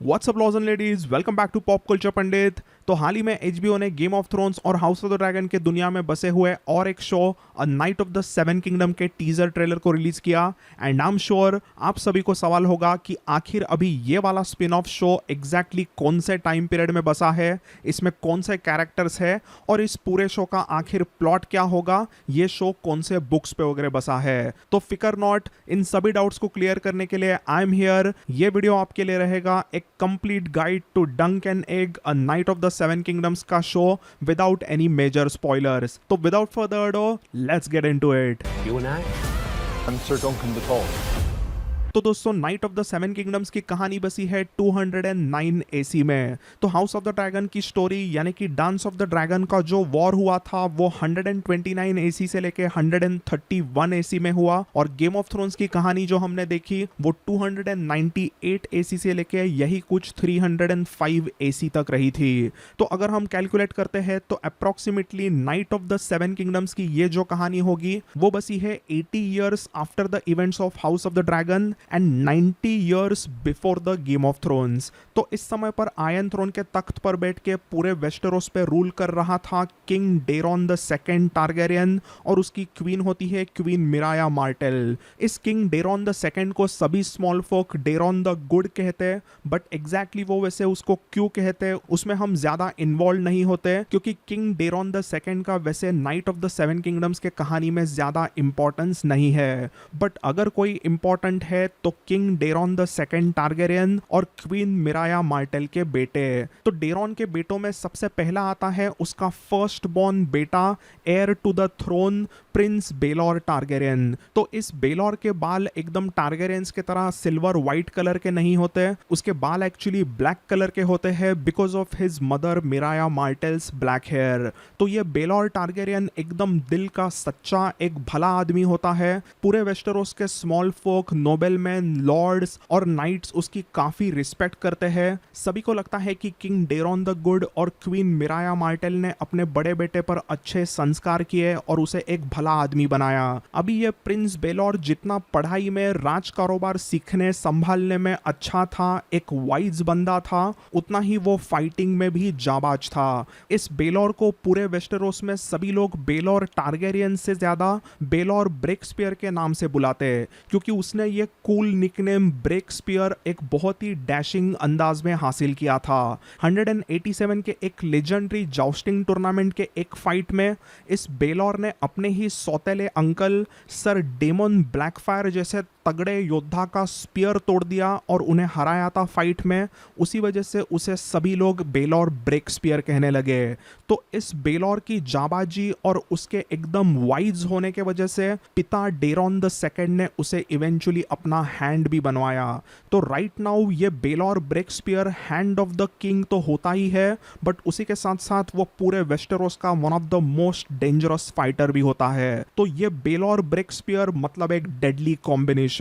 WhatsApp lords and ladies, welcome back to pop culture Pandit. तो हाल ही में एचबीओ ने गेम ऑफ थ्रोन्स और हाउस ऑफ द ड्रैगन के दुनिया में बसे हुए और एक show a knight of the seven kingdom के टीजर ट्रेलर को रिलीज किया। एंड आई एम श्योर आप सभी को सवाल होगा कि आखिर अभी ये वाला स्पिन ऑफ शो एग्जैक्टली कौन से टाइम पीरियड में बसा है, इसमें कौन से कैरेक्टर्स है और इस पूरे शो का आखिर प्लॉट क्या होगा, ये शो कौन से बुक्स पे वगैरह बसा है। तो फिकर नॉट, इन सभी डाउट्स को क्लियर करने के लिए आई एम हियर। ये वीडियो आपके लिए रहेगा एक complete guide to Dunk and Egg a knight of the seven kingdoms का show without any major spoilers. तो without further ado let's get into it. You and I? I'm Sir Duncan the Tall. तो दोस्तों, night of the seven kingdoms की कहानी बसी है 209 AC में। तो हाउस ऑफ द ड्रैगन की स्टोरी यानी कि डांस ऑफ द ड्रैगन का जो वॉर हुआ था वो 129 एसी से लेके 131 एसी में हुआ, और गेम ऑफ थ्रोन्स की कहानी जो हमने देखी वो 298 एसी से लेके यही कुछ 305 एसी तक रही थी। तो अगर हम कैलकुलेट करते हैं तो approximately night of the seven kingdoms की ये जो कहानी होगी वो बसी है 80 years after the events of house of the dragon and 90 years before the game of thrones. तो इस समय पर आयरन थ्रोन के तख्त पर बैठ के पूरे वेस्टेरोस पे रूल कर रहा था किंग डेरॉन द सेकंड टारगेरियन, और उसकी क्वीन होती है क्वीन मिराया मार्टेल। इस किंग डेरॉन द सेकंड को सभी स्मॉल फोक डेरॉन द गुड कहते हैं, बट एग्जैक्टली वो वैसे उसको क्यों कहते हैं उसमें हम ज्यादा इन्वॉल्व नहीं होते, क्योंकि किंग डेरॉन द सेकंड का वैसे night of the seven kingdoms के कहानी में ज्यादा इंपॉर्टेंस नहीं है। बट अगर कोई इंपॉर्टेंट है तो किंग डेरॉन द सेकंड टारगेरियन और क्वीन मिराया मार्टेल के बेटे। तो डेरॉन के बेटों में सबसे पहला आता है उसका फर्स्ट बॉर्न बेटा, heir to the throne, prince Baelor Targaryen. तो इस बेलोर के बाल एकदम टारगेरियंस की तरह सिल्वर व्हाइट कलर के नहीं होते, उसके बाल एक्चुअली ब्लैक कलर के होते हैं because of his mother Myriah Martell's black hair. तो ये बेलोर टारगेरियन एकदम दिल का सच्चा एक भला आदमी होता है। पूरे वेस्टेरोस के स्मॉल फोक, नोबेलमैन, लॉर्ड्स और नाइट्स उसकी काफी रिस्पेक्ट करते हैं। सभी को लगता है कि किंग डेरॉन द गुड और क्वीन मिराया मार्टेल ने अपने बड़े बेटे पर अच्छे संस्कार किए और उसे एक भला आदमी बनाया। अभी ये प्रिंस बेलोर जितना पढ़ाई में, राज कारोबार सीखने संभालने में अच्छा था, एक वाइज बंदा था, उतना ही वो फाइटिंग में भी जाबाज था। इस बेलोर को पूरे वेस्टेरोस में सभी लोग बेलोर टारगेरियन से ज्यादा बेलोर ब्रेक्सपियर के नाम से बुलाते हैं, क्योंकि उसने ये कूल निकनेम ब्रेक्सपियर एक बहुत ही डैशिंग अंदाज में हासिल किया था। 187 के एक लेजेंडरी जाउस्टिंग टूर्नामेंट के एक फाइट में इस बेलोर ने अपने ही सौतेले अंकल सर डेमन ब्लैकफायर जैसे तगड़े योद्धा का स्पीयर तोड़ दिया और उन्हें हराया था फाइट में। उसी वजह से उसे सभी लोग बेलोर ब्रेक्सपियर कहने लगे। तो इस बेलोर की जाबाजी और उसके एकदम वाइज होने के वजह से पिता डेरॉन द सेकंड ने उसे इवेंचुअली अपना हैंड भी बनवाया। तो राइट नाउ ये Baelor Breakspear hand of the king तो होता ही है, बट उसी के साथ साथ वो पूरे वेस्टेरोस का one of the most dangerous fighter भी होता है। तो ये बेलोर ब्रेक्सपियर मतलब एक डेडली कॉम्बिनेशन।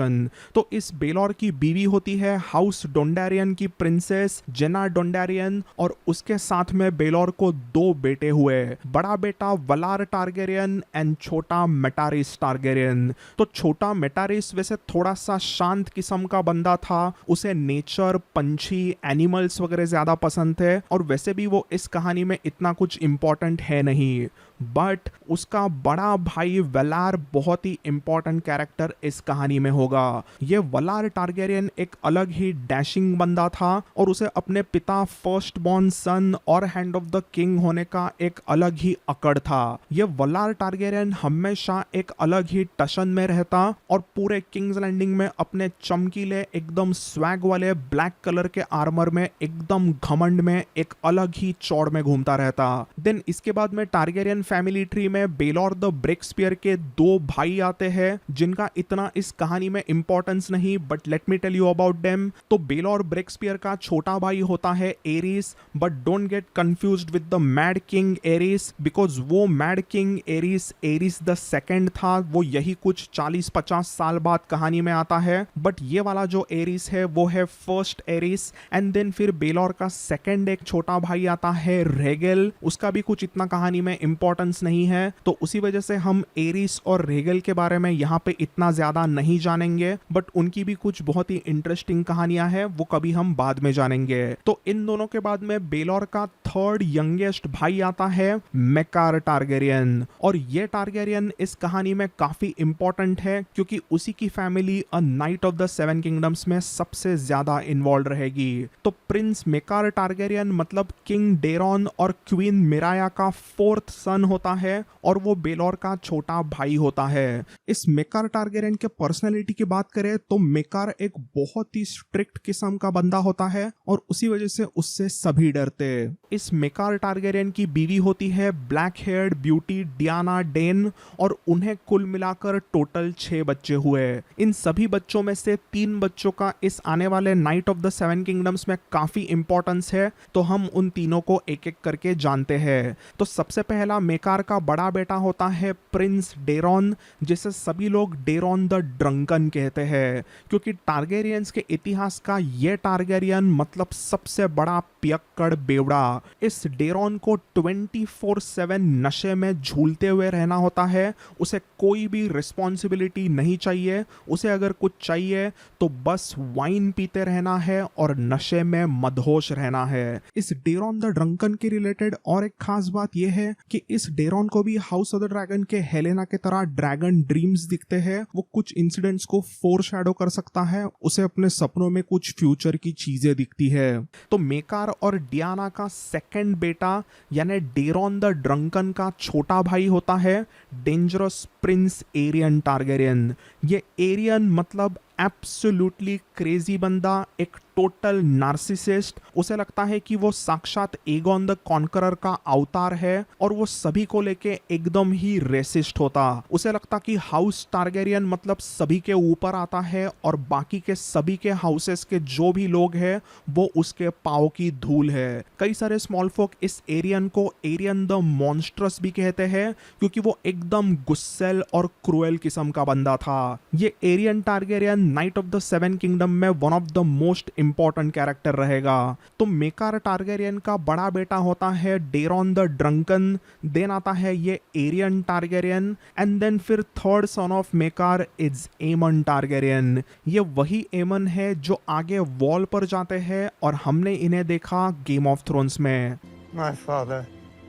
तो इस बेलोर की बीवी होती है हाउस डोंडारियन की प्रिंसेस जेना डोंडारियन, और उसके साथ में बेलोर को दो बेटे हुए, बड़ा बेटा वलार टारगेरियन एंड छोटा मेटारिस टारगेरियन। तो छोटा मेटारिस वैसे थोड़ा सा शांत किस्म का बंदा था, उसे नेचर, पंछी, एनिमल्स वगैरह ज्यादा पसंद थे, और वैसे भी वो इस कहानी में इतना कुछ इंपॉर्टेंट है नहीं। बट उसका बड़ा भाई वलार बहुत ही इंपॉर्टेंट कैरेक्टर इस कहानी में होगा। ये वलार टारगेरियन एक अलग ही डैशिंग बंदा था, और उसे अपने पिता फर्स्ट बॉर्न सन और हैंड ऑफ द किंग होने का एक अलग ही अकड़ था। ये वलार टारगेरियन हमेशा एक अलग ही टशन में रहता और पूरे किंग्स लैंडिंग में अपने चमकीले एकदम स्वैग वाले ब्लैक कलर के आर्मर में एकदम घमंड में एक अलग ही चौड़ में घूमता रहता। देन इसके बाद में टारगेरियन फैमिली ट्री में बेलोर द ब्रेक्सपियर के दो भाई आते हैं जिनका इतना इस कहानी में इंपॉर्टेंस नहीं, but let me tell you about them. तो बेलोर ब्रेक्सपियर का छोटा भाई होता है Aerys, but don't get confused with the mad king Aerys, because वो mad king Aerys the second था, वो यही कुछ 40-50 साल बाद कहानी में आता है। बट ये वाला जो एरिस है वो है फर्स्ट एरिस। एंड देन फिर बेलोर का सेकंड एक छोटा भाई आता है रेगेल, उसका भी कुछ इतना कहानी में इंपॉर्टेंस इम्पोर्टेंस नहीं है, तो उसी वजह से हम एरिस और रेगल के बारे में यहाँ पे इतना ज्यादा नहीं जानेंगे, बट उनकी भी कुछ बहुत ही इंटरेस्टिंग कहानियां हैं, वो कभी हम बाद में जानेंगे। तो इन दोनों के बाद में बेलोर का थर्ड यंगेस्ट भाई आता है मेकार टारगेरियन, और ये टारगेरियन इस कहानी में काफी इंपॉर्टेंट है क्योंकि उसी की family a knight of the seven kingdoms में सबसे ज्यादा इन्वॉल्व रहेगी। तो प्रिंस मेकार टारगेरियन मतलब किंग डेरॉन और क्वीन मिराया का फोर्थ सन होता है, और वो बेलोर का छोटा भाई होता है। इस मेकार टारगेरियन के पर्सनैलिटी की बात करें तो मेकार एक बहुत ही स्ट्रिक्ट किस्म का बंदा होता है, और उसी वजह से उससे सभी डरते। इस मेकार टारगेरियन की बीवी होती है black haired beauty Dyanna Dayne, और उन्हें कुल मिलाकर टोटल 6 बच्चे हुए। इन सभी बच्चों में से 3 बच्चों का इस आने वाले night of the seven kingdoms में काफी इंपॉर्टेंस है, तो हम उन तीनों को एक एक करके जानते हैं। तो सबसे पहला मेकार का बड़ा बेटा होता है प्रिंस डेरॉन, जिसे सभी लोग डेरॉन द ड्रंकन कहते हैं, क्योंकि टारगेरियंस के इतिहास का ये टारगेरियन मतलब सबसे बड़ा पियक्कड़ बेवड़ा। इस डेरॉन को 24/7 नशे में झूलते हुए रहना होता है। उसे कोई भी रिस्पॉन्सिबिलिटी नहीं चाहिए, उसे अगर कुछ चाहिए तो बस वाइन पीते रहना है और नशे में मदहोश रहना है। इस डेरॉन द ड्रंकन के रिलेटेड और एक खास बात यह है कि इस डेरॉन को भी हाउस ऑफ द ड्रैगन के हेलेना के तरह ड्रैगन ड्रीम्स दिखते हैं। वो कुछ इंसिडेंट्स को फोर शैडो कर सकता है, उसे अपने सपनों में कुछ फ्यूचर की चीजें दिखती है। तो मेकार और डियाना का सेकंड बेटा यानी डेरॉन द ड्रंकन का छोटा भाई होता है डेंजरस प्रिंस एरियन टारगेरियन। ये एरियन मतलब एब्सोल्युटली क्रेजी बंदा, एक टोटल नार्सिसिस्ट। उसे लगता है कि वो साक्षात एगोन द कॉन्करर का अवतार है, और वो सभी को लेके एकदम ही रेसिस्ट होता। उसे लगता कि हाउस टारगेरियन मतलब सभी के ऊपर आता है, और बाकी के सभी के हाउसेस के जो भी लोग हैं वो उसके पाँव की धूल है। कई सारे स्मॉल फोक इस एरियन को एरियन द मॉन्स्ट्रस भी कहते हैं, क्योंकि वो एकदम गुस्सेल और क्रूएल किस्म का बंदा था। ये Aerion Targaryen knight of the seven kingdom में one of the most important character रहेगा। तो मेकार टारगेरियन का बड़ा बेटा होता है डेरॉन द ड्रंकन, देन आता है ये एरियन टारगेरियन, एंड देन फिर third son of maker is एमन टारगेरियन। ये वही एमन है जो आगे वॉल पर जाते हैं, और हमने इन्हें देखा गेम ऑफ थ्रोन्स में। My father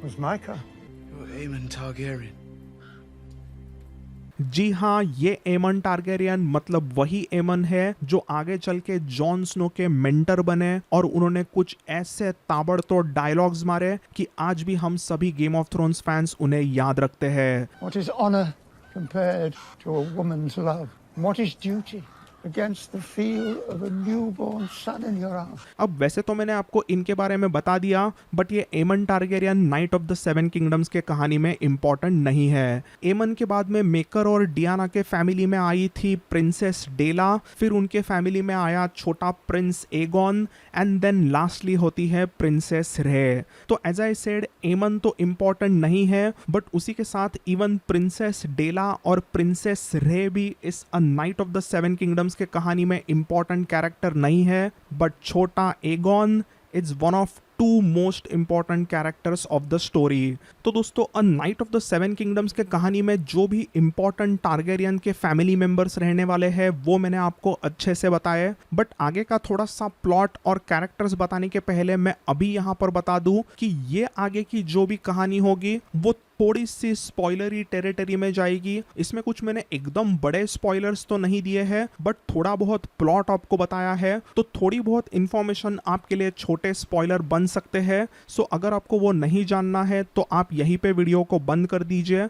was Micah. You're Aemon Targaryen. जी हाँ, ये एमन टारगेरियन मतलब वही एमन है जो आगे चल के जॉन स्नो के मेंटर बने, और उन्होंने कुछ ऐसे ताबड़तोड़ डायलॉग्स मारे कि आज भी हम सभी गेम ऑफ थ्रोन्स फैंस उन्हें याद रखते हैं। What is honor compared to a woman's love? What is duty against the feel of a newborn son in your arms? अब वैसे तो मैंने आपको इनके बारे में बता दिया, बट ये एमन Targaryen knight of the seven kingdoms के कहानी में इंपॉर्टेंट नहीं है। एमन के बाद में मेकर और डियाना के फैमिली में आई थी प्रिंसेस डेला, फिर उनके फैमिली में आया छोटा prince Aegon, and then lastly होती है प्रिंसेस रे। तो एज आई सेड एमन तो इंपॉर्टेंट नहीं है, बट उसी के साथ इवन प्रिंसेस डेला और प्रिंसेस रे भी इस अ knight of the seven kingdoms के कहानी में इंपॉर्टेंट कैरेक्टर नहीं है, बट छोटा Aegon is one of 2 most important characters of the story. तो दोस्तों, अ knight of the seven kingdoms के कहानी में जो भी इंपॉर्टेंट टारगेरियन के फैमिली मेंबर्स रहने वाले हैं वो मैंने आपको अच्छे से बताए, बट आगे का थोड़ा सा प्लॉट और कैरेक्टर्स बताने के पहले मैं अभी यहाँ पर बता दूं कि ये आगे की जो भी कहानी होगी वो थोड़ी सी स्पॉइलरी टेरिटरी में जाएगी। इसमें कुछ मैंने एकदम बड़े स्पॉइलर्स तो नहीं दिए हैं, बट थोड़ा बहुत प्लॉट आपको बताया है, तो थोड़ी बहुत इंफॉर्मेशन आपके लिए छोटे स्पॉइलर बन सकते हैं। सो अगर आपको वो नहीं जानना है तो आप यहीं पे वीडियो को बंद कर दीजिए।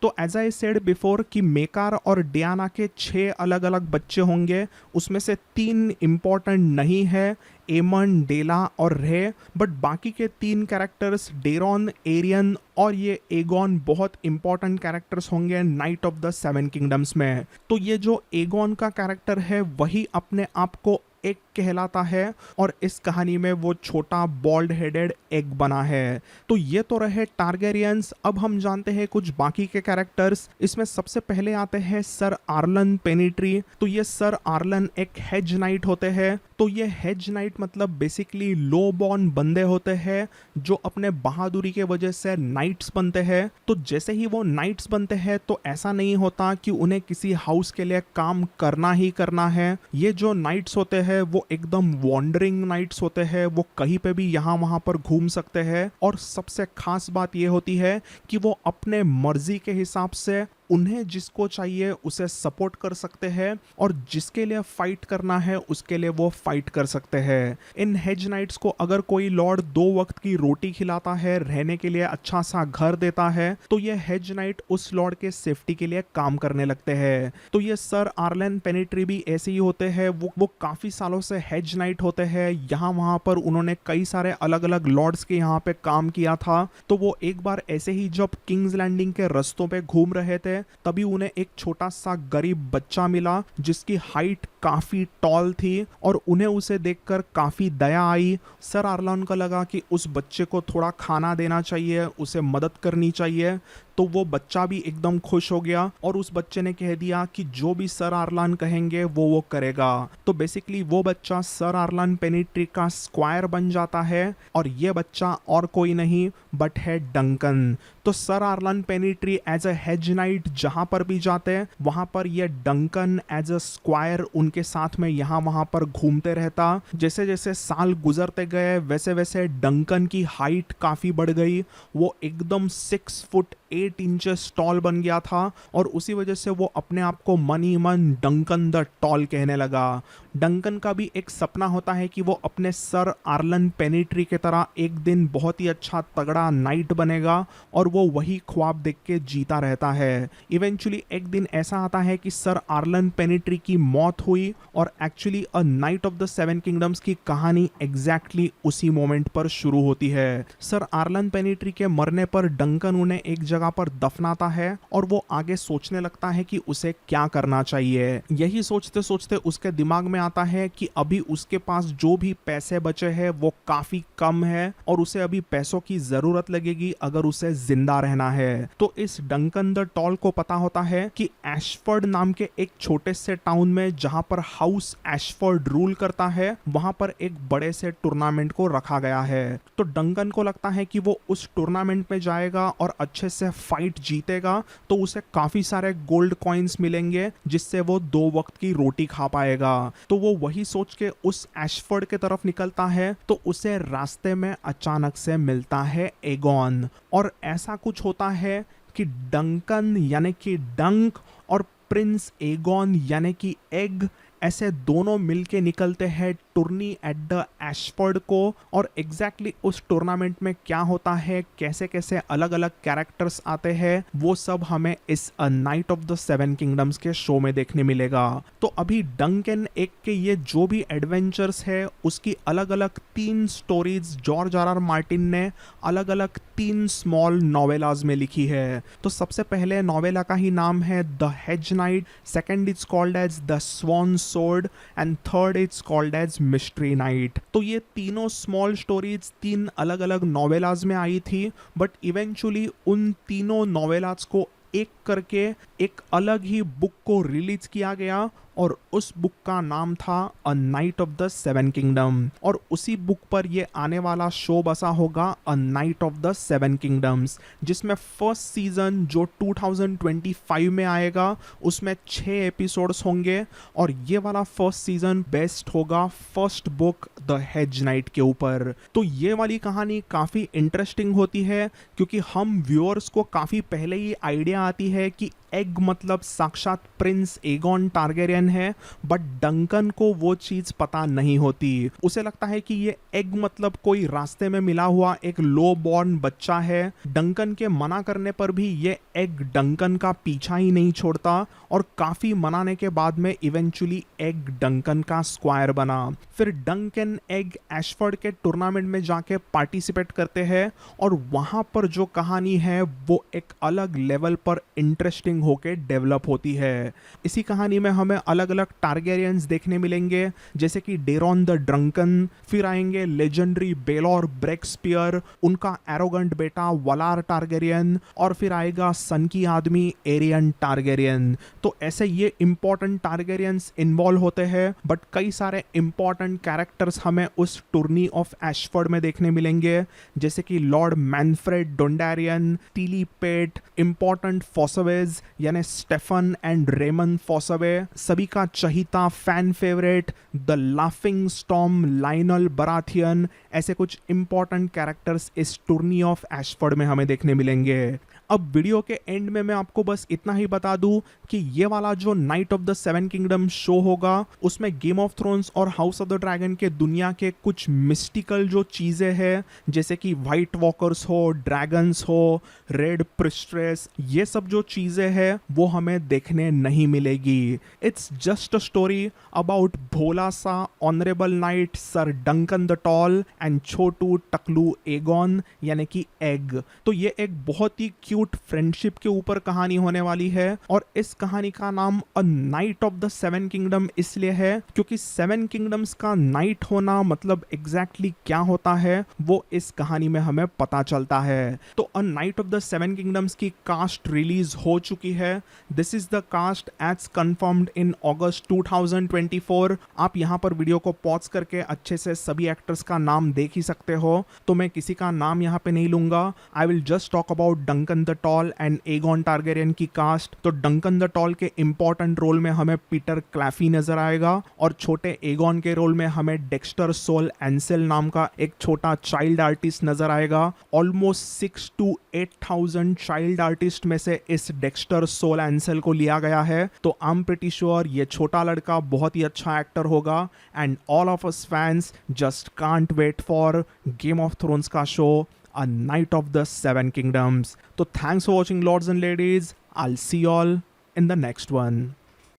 तो एज आई सेड बिफोर कि मेकार और डियाना के 6 अलग अलग बच्चे होंगे, उसमें से 3 इंपॉर्टेंट नहीं है, एमन, डेला और रे, बट बाकी के 3 कैरेक्टर्स डेरॉन, एरियन और ये एगोन बहुत इंपॉर्टेंट कैरेक्टर्स होंगे night of the seven kingdoms में। तो ये जो एगोन का कैरेक्टर है वही अपने आप को एग कहलाता है और इस कहानी में वो छोटा बॉल्ड हेडेड एग बना है। तो ये तो रहे टारगेरियंस। अब हम जानते हैं कुछ बाकी के कैरेक्टर्स। इसमें सबसे पहले आते हैं सर आर्लन पेनिट्री। तो ये सर आर्लन एक हेज नाइट होते हैं। तो ये हेज नाइट मतलब बेसिकली लो बॉर्न बंदे होते हैं जो अपने बहादुरी के वजह से नाइट्स बनते हैं। तो जैसे ही वो नाइट्स बनते हैं तो ऐसा नहीं होता कि उन्हें किसी हाउस के लिए काम करना ही करना है। ये जो नाइट्स होते हैं वो एकदम वॉन्डरिंग नाइट्स होते हैं। वो कहीं पे भी यहाँ वहाँ पर घूम सकते हैं और सबसे खास बात ये होती है कि वो अपने मर्जी के हिसाब से उन्हें जिसको चाहिए उसे सपोर्ट कर सकते हैं और जिसके लिए फाइट करना है उसके लिए वो फाइट कर सकते हैं। इन हेज नाइट्स को अगर कोई लॉर्ड 2 वक्त की रोटी खिलाता है, रहने के लिए अच्छा सा घर देता है, तो ये हेज नाइट उस लॉर्ड के सेफ्टी के लिए काम करने लगते हैं। तो ये सर आर्लन पेनिट्री भी ऐसे ही होते हैं। वो काफी सालों से हेज नाइट होते हैं। यहाँ वहाँ पर उन्होंने कई सारे अलग अलग लॉर्ड्स के यहाँ पे काम किया था। तो वो एक बार ऐसे ही जब किंग्स लैंडिंग के रस्तों पे घूम रहे थे तभी उन्हें एक छोटा सा गरीब बच्चा मिला जिसकी हाइट काफी टॉल थी और उन्हें उसे देखकर काफी दया आई। सर आर्लन को लगा कि उस बच्चे को थोड़ा खाना देना चाहिए, उसे मदद करनी चाहिए। तो वो बच्चा भी एकदम खुश हो गया और उस बच्चे ने कह दिया कि जो भी सर आर्लन कहेंगे वो करेगा। तो बेसिकली वो बच्चा सर आर्लन पेनिट्री का स्क्वायर बन जाता है और ये बच्चा और कोई नहीं बट है डंकन। तो sir Arlan Pennytree as a hedge knight जहां पर भी जाते हैं वहां पर ये डंकन एज अ स्क्वायर उनके साथ में यहाँ वहां पर घूमते रहता। जैसे जैसे साल गुजरते गए वैसे वैसे डंकन की हाइट काफी बढ़ गई। वो एकदम 6 फुट 8 इंचेस टॉल बन गया था और उसी वजह से वो अपने आप को मन ही मन डंकन द टॉल कहने लगा। डंकन का भी एक सपना होता है कि वो अपने सर आर्लन पेनिट्री के तरह एक दिन बहुत ही अच्छा तगड़ा नाइट बनेगा और वो वही ख्वाब देख के जीता रहता है। इवेंचुअली एक दिन ऐसा आता है कि सर आर्लन पेनिट्री की मौत हुई और actually a knight of the 7 kingdoms की कहानी एग्जैक्टली उसी मोमेंट पर शुरू होती है। सर आर्लन पेनिट्री के मरने पर डंकन उन्हें एक जगह पर दफनाता है और वो आगे सोचने लगता है कि उसे क्या करना चाहिए। यही सोचते सोचते उसके दिमाग में आता है कि अभी उसके पास जो भी पैसे बचे हैं वो काफी कम है और उसे अभी पैसों की जरूरत लगेगी अगर उसे जिंदा रहना है। तो इस डंकन द टॉल को पता होता है कि एशफोर्ड नाम के एक छोटे से टाउन में जहां पर हाउस एशफोर्ड रूल करता है वहां पर एक बड़े से टूर्नामेंट को रखा गया है। तो डंकन को लगता है कि वो उस टूर्नामेंट में जाएगा और अच्छे से फाइट जीतेगा तो उसे काफी सारे गोल्ड कॉइन्स मिलेंगे जिससे वो 2 वक्त की रोटी खा पाएगा। तो वो वही सोच के उस एशफोर्ड के तरफ निकलता है तो उसे रास्ते में अचानक से मिलता है एगॉन और ऐसा कुछ होता है कि डंकन यानी कि डंक और प्रिंस एगॉन यानी कि एग ऐसे दोनों मिलके निकलते हैं टूर्नी एट द एशफोर्ड को और एग्जैक्टली उस टूर्नामेंट में क्या होता है, कैसे कैसे अलग अलग कैरेक्टर्स आते हैं, वो सब हमें इस अ नाइट ऑफ द 7 किंगडम्स के शो में देखने मिलेगा। तो अभी डंकन एक के ये जो भी एडवेंचर्स है उसकी अलग अलग 3 stories George R R Martin ने अलग अलग 3 स्मॉल नॉवेलाज में लिखी है। तो सबसे पहले नॉवेला का ही नाम है the hedge knight, second it's called as the sworn sword and third it's called as mystery knight. तो ये तीनों स्मॉल स्टोरीज 3 अलग अलग नॉवेलाज में आई थी बट इवेंचुअली उन तीनों नॉवेलाज को एक करके एक अलग ही बुक को रिलीज किया गया और उस बुक का नाम था अ नाइट ऑफ द 7 किंगडम और उसी बुक पर ये आने वाला शो बसा होगा अ नाइट ऑफ द 7 किंगडम्स जिसमें फर्स्ट सीजन जो 2025 में आएगा उसमें 6 एपिसोड्स होंगे और ये वाला फर्स्ट सीजन बेस्ट होगा first book the hedge night के ऊपर। तो ये वाली कहानी काफ़ी इंटरेस्टिंग होती है क्योंकि हम व्यूअर्स को काफ़ी पहले ही आइडिया आती है कि एग मतलब साक्षात प्रिंस एगॉन टारगेरियन है बट डंकन को वो चीज पता नहीं होती। उसे लगता है कि ये एग मतलब कोई रास्ते में मिला हुआ एक लो बॉर्न बच्चा है। डंकन के मना करने पर भी ये एग डंकन का पीछा ही नहीं छोड़ता और काफी मनाने के बाद में इवेंचुअली एग डंकन का स्क्वायर बना। फिर डंकन एग एशफोर्ड के टूर्नामेंट में जाके पार्टिसिपेट करते हैं और वहां पर जो कहानी है वो एक अलग लेवल पर इंटरेस्टिंग मैच्योरिंग होके डेवलप होती है। इसी कहानी में हमें अलग अलग टारगेरियंस देखने मिलेंगे, जैसे कि डेरॉन द ड्रंकन, फिर आएंगे लेजेंडरी बेलोर ब्रेक्सपियर, उनका एरोगेंट बेटा वलार टारगेरियन, और फिर आएगा सन की आदमी एरियन टारगेरियन। तो ऐसे ये इंपॉर्टेंट टारगेरियंस इन्वॉल्व होते हैं, बट कई सारे इंपॉर्टेंट कैरेक्टर्स हमें उस टूर्नी ऑफ एशफोर्ड में देखने मिलेंगे, जैसे कि lord Manfred Dondarrion, Steely Pate, important Fossoways यानी स्टेफन एंड रेमन फॉसवे, सभी का चहीता fan favourite the laughing storm Lyonel Baratheon, ऐसे कुछ इंपॉर्टेंट कैरेक्टर्स इस टूर्नी ऑफ एशफोर्ड में हमें देखने मिलेंगे। अब वीडियो के एंड में मैं आपको बस इतना ही बता दूं कि ये वाला जो night of the seven kingdom show होगा, उसमें गेम ऑफ थ्रोन्स और हाउस ऑफ द ड्रैगन के दुनिया के कुछ मिस्टिकल जो चीजें हैं, जैसे कि वाइट वॉकर्स हो, ड्रैगन्स हो, रेड प्रिस्ट्रेस, ये सब जो चीजें हैं वो हमें देखने नहीं मिलेगी। It's just a story about भोला सा honourable knight sir Duncan the tall and छोटू टकलू एगॉन यानी कि एग। तो ये एक बहुत ही क्यूट फ्रेंडशिप के ऊपर कहानी होने वाली है, और इस कहानी का नाम अ knight of the seven kingdom इसलिए है क्योंकि सेवन किंगडम्स का नाइट होना मतलब एग्जैक्टली क्या होता है वो इस कहानी में हमें पता चलता है। तो a knight of the seven kingdoms की कास्ट रिलीज हो चुकी है। This is the cast as confirmed in August 2024। आप यहाँ पर वीडियो को पॉज करके अच्छे से सभी एक्टर्स का नाम देख ही सकते हो, तो मैं किसी का नाम यहाँ पे नहीं लूंगा। I will just talk about Duncan the tall and Aegon Targaryen की कास्ट। तो डंकन द टॉल के इंपॉर्टेंट रोल में हमें पीटर क्लैफी नजर आएगा, और छोटे एगॉन के रोल में हमें डेक्स्टर सोल एंसेल नाम का एक छोटा चाइल्ड आर्टिस्ट नजर आएगा। ऑलमोस्ट 6 to 8,000 चाइल्ड आर्टिस्ट में से इस डेक्स्टर सोल एंसेल को लिया गया है, तो आई एम प्रीटी श्योर ये छोटा लड़का बहुत ही अच्छा एक्टर होगा। And all of us fans just can't wait for Game of Thrones का show A Night of the Seven Kingdoms. So thanks for watching, lords and ladies. I'll see you all in the next one.